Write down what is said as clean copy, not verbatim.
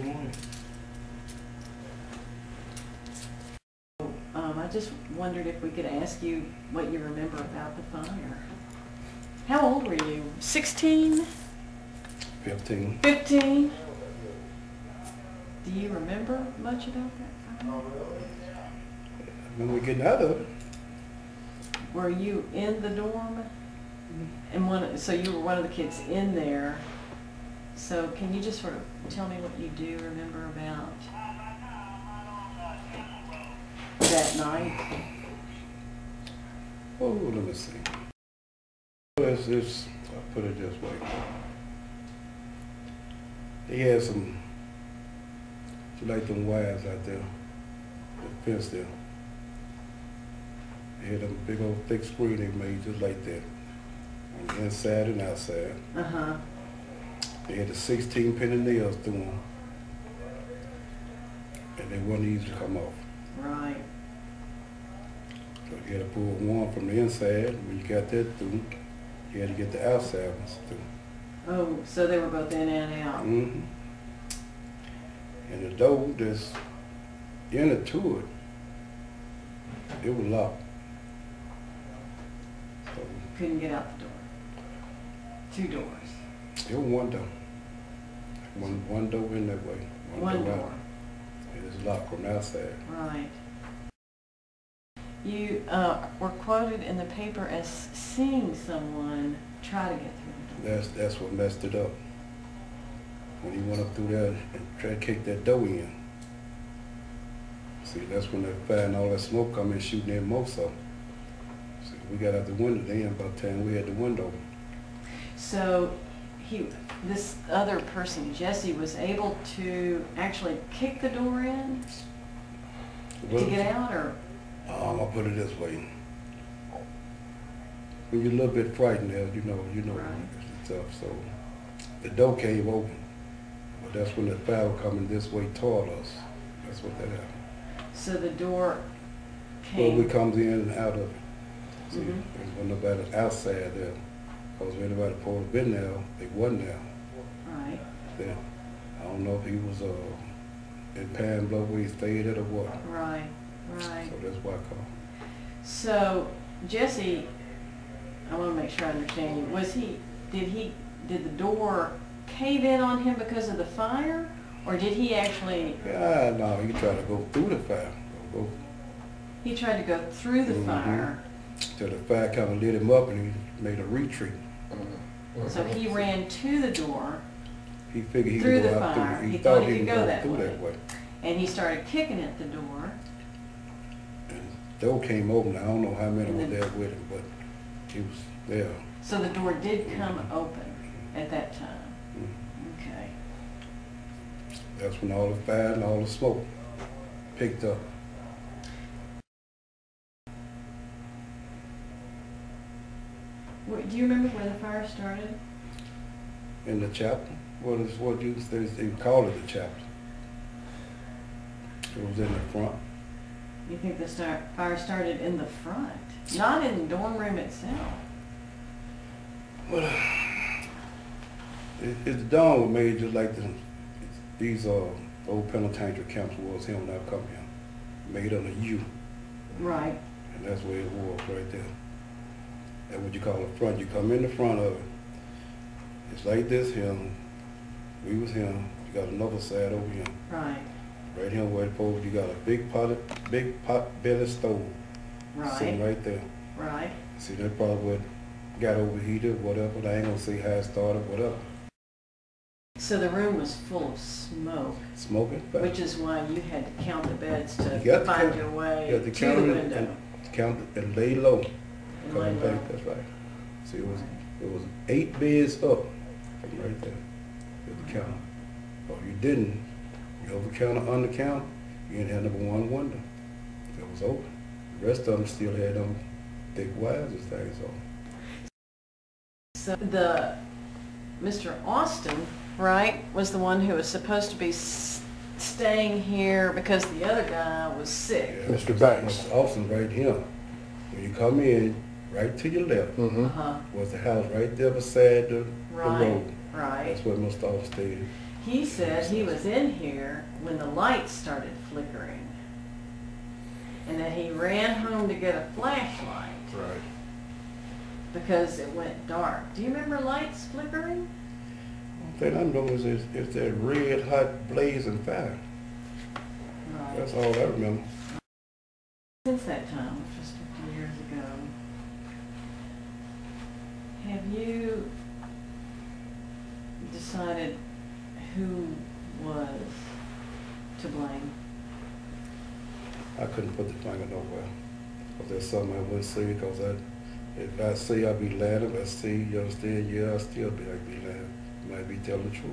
morning. I just wondered if we could ask you what you remember about the fire. How old were you? 16? 15. 15? Do you remember much about that fire? I remember getting out of it. Were you in the dorm? And so you were one of the kids in there. So can you just sort of tell me what you do remember about that night? Oh, let me see. I'll put it this way. They had some, like them wires out there, the fence there. They had a big old thick screen they made just like that, on the inside and outside. Uh-huh. They had the 16 penny nails through them, and they weren't easy to come off. Right. So you had to pull one from the inside. When you got that through, you had to get the outside ones through. Oh, so they were both in and out. Mm-hmm. And the door that's in to it was locked. So Couldn't get out the door. 2 doors. it was one door. One door in that way. One door. out. And it's locked from the outside. Right. You were quoted in the paper as seeing someone try to get through the door. That's what messed it up. When he went up through there and tried to kick that door in. See, that's when they find all that smoke coming shooting in most of them. See, we got out the window then by the time we had the window. So this other person, Jesse, was able to actually kick the door in to get out, or? I'll put it this way. When you're a little bit frightened, you know, Right. it's tough. So the door came open, but that's when the fire was coming this way toward us. That's what that happened. So the door Well, came. we comes in and out of it. See, Mhm. there wasn't nobody outside there. Because when anybody supposed to been there, they wasn't there. Right. Then I don't know if he was in Pan Bluff where he stayed at or what. Right. Right. So that's why I called. So Jesse, I want to make sure I understand you. Did the door cave in on him because of the fire, or did he actually? Yeah, no, he tried to go through the fire. He tried to go through the Mhm. fire. Till the fire kind of lit him up and he made a retreat. So he ran to the door, He figured he Through could go the out fire. through. He He thought thought he he could could go go that through way. that way. and he started kicking at the door. And the door came open. I don't know how many And were then- there with him, but he was there. So the door did come open at that time. Mhm. Okay. That's when all the fire and all the smoke picked up. Do you remember where the fire started? In the chapel, they call it the chapel. It was in the front. You think the fire started in the front, not in the dorm room itself? Well, the dorm was made just like these old penitentiary camps was here when I come here. Made on a U. Right. And that's where it was right there. That's what you call the front. You come in the front of it. It's like this here. We was here. You got another side over here. Right. Right here where it goes, you got a big pot belly stove sitting Right. right there. Right. See, that probably what got overheated, whatever. I ain't gonna say how it started, whatever. So the room was full of smoke, Smoking. Fire. which is why you had to count the beds to You got to find count- your way you got to to count the it window. count it and lay low. And Coming lay low. back, that's right. See, it was 8 beds up from right there. You had to count. Or you didn't, you overcount or undercount, you didn't have number one window. It was open. The rest of them still had them thick wires and things on. So Mr. Austin, right, was the one who was supposed to be staying here because the other guy was sick. Yeah, Mr. Banks. Mr. Austin right here. When you come in, right to your left Uh-huh. was the house right there beside the Right. road. Right. That's where Mr. Austin stayed. he said he was in here when the lights started flickering. And that he ran home to get a flashlight Right. because it went dark. Do you remember lights flickering? The thing I know is that red hot blazing fire. Right. That's all I remember. Since that time, which was 50 years ago, have you decided who was to blame? I couldn't put the finger nowhere. Because there's something I wouldn't say, because if I say I'd be lying, if I say, you understand, yeah, I'll still be like be lying. Might be telling the truth.